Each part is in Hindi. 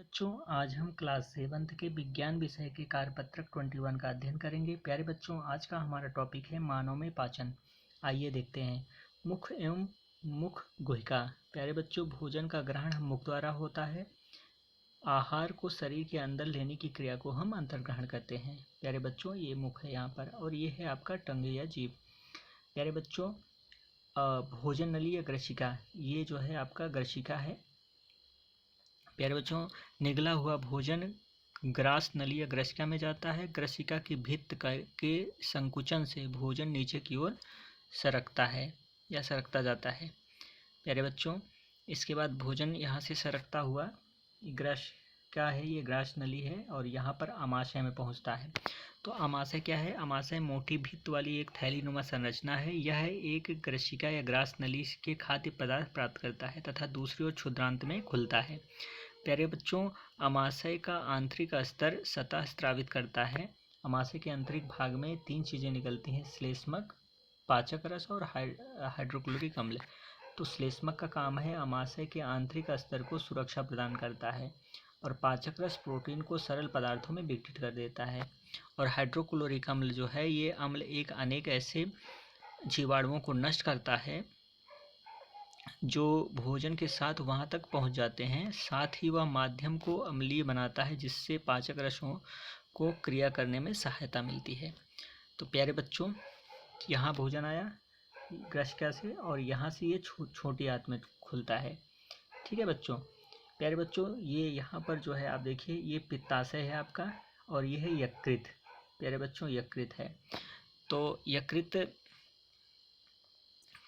बच्चों, आज हम क्लास 7th के विज्ञान विषय के कार्यपत्रक 21 का अध्ययन करेंगे। प्यारे बच्चों, आज का हमारा टॉपिक है मानव में पाचन। आइए देखते हैं। मुख एवं मुख गुहिका। प्यारे बच्चों, भोजन का ग्रहण मुख द्वारा होता है। आहार को शरीर के अंदर लेने की क्रिया को हम अंतर्ग्रहण करते हैं। प्यारे बच्चों, ये मुख है यहाँ पर और ये है आपका टंग या जीभ। प्यारे बच्चों, भोजन नली या ग्रसिका, ये जो है आपका ग्रसिका है। प्यारे बच्चों, निगला हुआ भोजन ग्रास नली या ग्रसिका में जाता है। ग्रसिका की भित्त के संकुचन से भोजन नीचे की ओर सरकता है या सरकता जाता है। प्यारे बच्चों, इसके बाद भोजन यहाँ से सरकता हुआ ग्रस क्या है, ये ग्रास नली है और यहाँ पर आमाशय में पहुँचता है। तो आमाशय क्या है? आमाशय मोटी भित्त वाली एक थैलीनुमा संरचना है। यह एक ग्रसिका या ग्रास नली के खाद्य पदार्थ प्राप्त करता है तथा दूसरी ओर क्षुद्रांत में खुलता है। प्यारे बच्चों, आमाशय का आंतरिक स्तर सतह स्रावित करता है। आमाशय के आंतरिक भाग में 3 चीज़ें निकलती हैं: श्लेष्मक, पाचक रस और हाइड्रोक्लोरिक अम्ल। तो श्लेष्मक का काम है आमाशय के आंतरिक स्तर को सुरक्षा प्रदान करता है और पाचक रस प्रोटीन को सरल पदार्थों में विघटित कर देता है और हाइड्रोक्लोरिक अम्ल जो है, ये अम्ल अनेक ऐसे जीवाणुओं को नष्ट करता है जो भोजन के साथ वहां तक पहुंच जाते हैं। साथ ही वह माध्यम को अम्लीय बनाता है जिससे पाचक रसों को क्रिया करने में सहायता मिलती है। तो प्यारे बच्चों, यहाँ भोजन आया ग्रसिका से और यहाँ से ये छोटी आंत में खुलता है। ठीक है बच्चों। प्यारे बच्चों, ये यहाँ पर जो है आप देखिए, ये पित्ताशय है आपका और ये है यकृत। प्यारे बच्चों, यकृत है। तो यकृत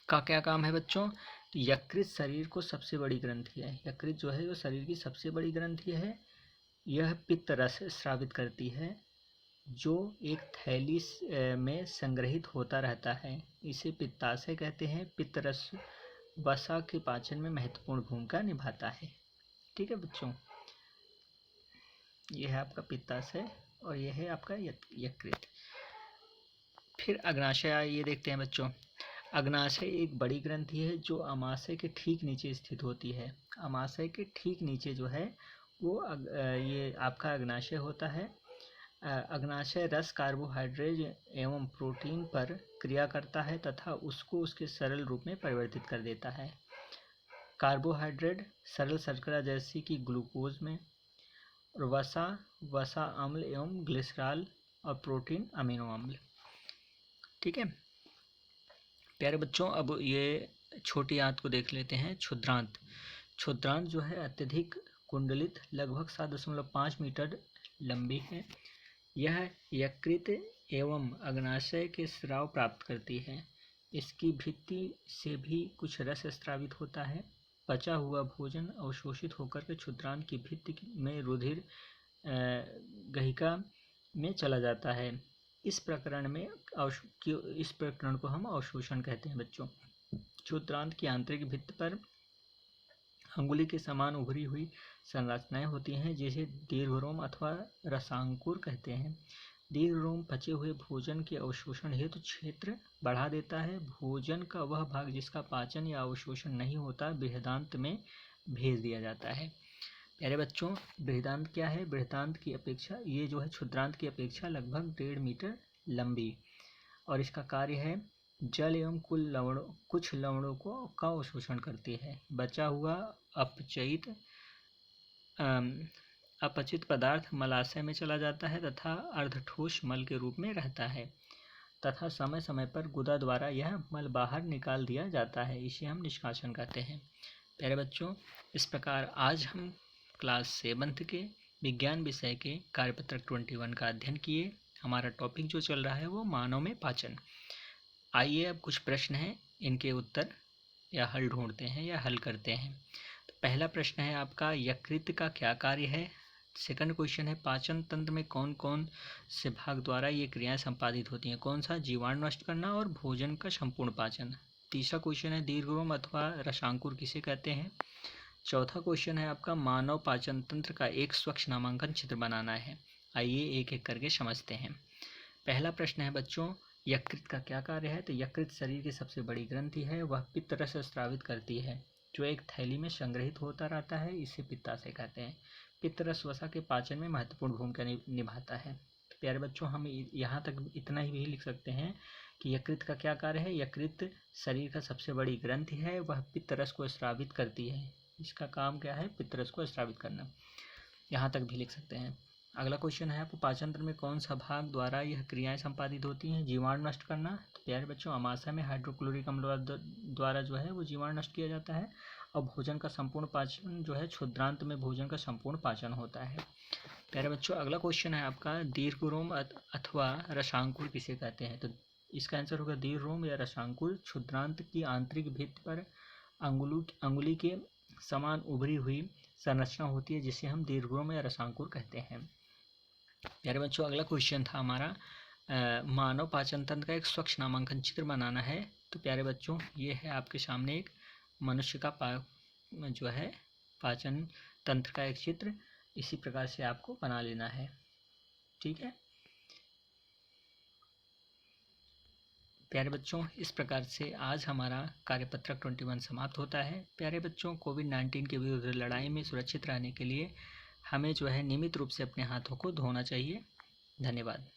का क्या काम है बच्चों? तो यकृत शरीर को सबसे बड़ी ग्रंथि है। यकृत जो है वो शरीर की सबसे बड़ी ग्रंथि है। यह पित्त रस स्रावित करती है जो एक थैली में संग्रहित होता रहता है। इसे पित्ताशय कहते हैं। पित्त रस वसा के पाचन में महत्वपूर्ण भूमिका निभाता है। ठीक है बच्चों, यह है आपका पित्ताशय और यह है आपका यकृत। फिर अग्नाशय, ये देखते हैं बच्चों। अग्नाशय एक बड़ी ग्रंथि है जो आमाशय के ठीक नीचे स्थित होती है। आमाशय के ठीक नीचे जो है वो ये आपका अग्नाशय होता है। अग्नाशय रस कार्बोहाइड्रेट एवं प्रोटीन पर क्रिया करता है तथा उसको उसके सरल रूप में परिवर्तित कर देता है। कार्बोहाइड्रेट सरल शर्करा जैसी कि ग्लूकोज में, और वसा अम्ल एवं ग्लिसरॉल और प्रोटीन अमीनो अम्ल। ठीक है प्यारे बच्चों, अब ये छोटी आंत को देख लेते हैं। क्षुद्रांत। क्षुद्रांत जो है अत्यधिक कुंडलित, लगभग 7.5 मीटर लंबी है। यह यकृत एवं अग्नाशय के स्राव प्राप्त करती है। इसकी भित्ति से भी कुछ रस स्रावित होता है। पचा हुआ भोजन अवशोषित होकर के क्षुद्रांत की भित्ति में रुधिर गहिका में चला जाता है। इस प्रकरण को हम अवशोषण कहते हैं बच्चों। क्षुद्रांत की आंतरिक भित्त पर अंगुली के समान उभरी हुई संरचनाएं होती हैं जिसे दीर्घरोम अथवा रसांकुर कहते हैं। दीर्घरोम पचे हुए भोजन के अवशोषण हेतु क्षेत्र बढ़ा देता है। भोजन का वह भाग जिसका पाचन या अवशोषण नहीं होता बृहदांत में भेज दिया जाता है। प्यारे बच्चों, बृहदांत क्या है? बृहदांत की अपेक्षा ये जो है क्षुद्रांत की अपेक्षा लगभग 1.5 मीटर लंबी और इसका कार्य है जल एवं कुछ लवणों का अवशोषण करती है। बचा हुआ अपचित पदार्थ मलाशय में चला जाता है तथा अर्धठोस मल के रूप में रहता है तथा समय समय पर गुदा द्वारा यह मल बाहर निकाल दिया जाता है। इसे हम निष्कासन कहते हैं। प्यारे बच्चों, इस प्रकार आज हम क्लास 7th के विज्ञान विषय के कार्यपत्रक 21 का अध्ययन किए। हमारा टॉपिक जो चल रहा है वो मानव में पाचन। आइए अब कुछ प्रश्न हैं, इनके उत्तर या हल ढूंढते हैं या हल करते हैं। तो पहला प्रश्न है आपका, यकृत का क्या कार्य है? सेकंड क्वेश्चन है, पाचन तंत्र में कौन कौन से भाग द्वारा ये क्रियाएं संपादित होती हैं? कौन सा? जीवाणु नष्ट करना और भोजन का संपूर्ण पाचन। तीसरा क्वेश्चन है, दीर्घरोम अथवा रसांकुर किसे कहते हैं? चौथा क्वेश्चन है आपका, मानव पाचन तंत्र का एक स्वच्छ नामांकन चित्र बनाना है। आइए एक एक करके समझते हैं। पहला प्रश्न है बच्चों, यकृत का क्या कार्य है? तो यकृत शरीर की सबसे बड़ी ग्रंथि है। वह पित्त रस स्रावित करती है। जो एक थैली में संग्रहित होता रहता है, इसे पित्ताशय कहते हैं। पित्त रस वसा के पाचन में महत्वपूर्ण भूमिका निभाता है। तो प्यारे बच्चों, हम यहाँ तक इतना ही भी लिख सकते हैं कि यकृत का क्या कार्य है। यकृत शरीर का सबसे बड़ी ग्रंथि है, वह पित्त रस को स्रावित करती है। इसका काम क्या है? पित्त रस को स्रावित करना। यहाँ तक भी लिख सकते हैं। अगला क्वेश्चन है आपको, पाचन तंत्र में कौन सा भाग द्वारा यह क्रियाएं संपादित होती हैं? जीवाणु नष्ट करना। तो प्यारे बच्चों, आमाशय में हाइड्रोक्लोरिक अम्ल द्वारा जो है वो जीवाणु नष्ट किया जाता है। और भोजन का संपूर्ण पाचन जो है, क्षुद्रांत में भोजन का संपूर्ण पाचन होता है। प्यारे बच्चों, अगला क्वेश्चन है आपका, दीर्घरोम अथवा रसांकुर किसे कहते हैं? तो इसका आंसर होगा दीर्घरोम या रसांकुर। क्षुद्रांत की आंतरिक भित्ति पर अंगुली के समान उभरी हुई संरचना होती है, जिसे हम दीर्घरोम या रसांकुर कहते हैं। प्यारे बच्चों, अगला क्वेश्चन था हमारा, मानव पाचन तंत्र का एक स्वच्छ नामांकन चित्र बनाना है। तो प्यारे बच्चों, ये है आपके सामने एक मनुष्य का जो है पाचन तंत्र का एक चित्र। इसी प्रकार से आपको बना लेना है, ठीक है प्यारे बच्चों। इस प्रकार से आज हमारा कार्यपत्रक 21 समाप्त होता है। प्यारे बच्चों, कोविड-19 के विरुद्ध लड़ाई में सुरक्षित रहने के लिए हमें जो है नियमित रूप से अपने हाथों को धोना चाहिए। धन्यवाद।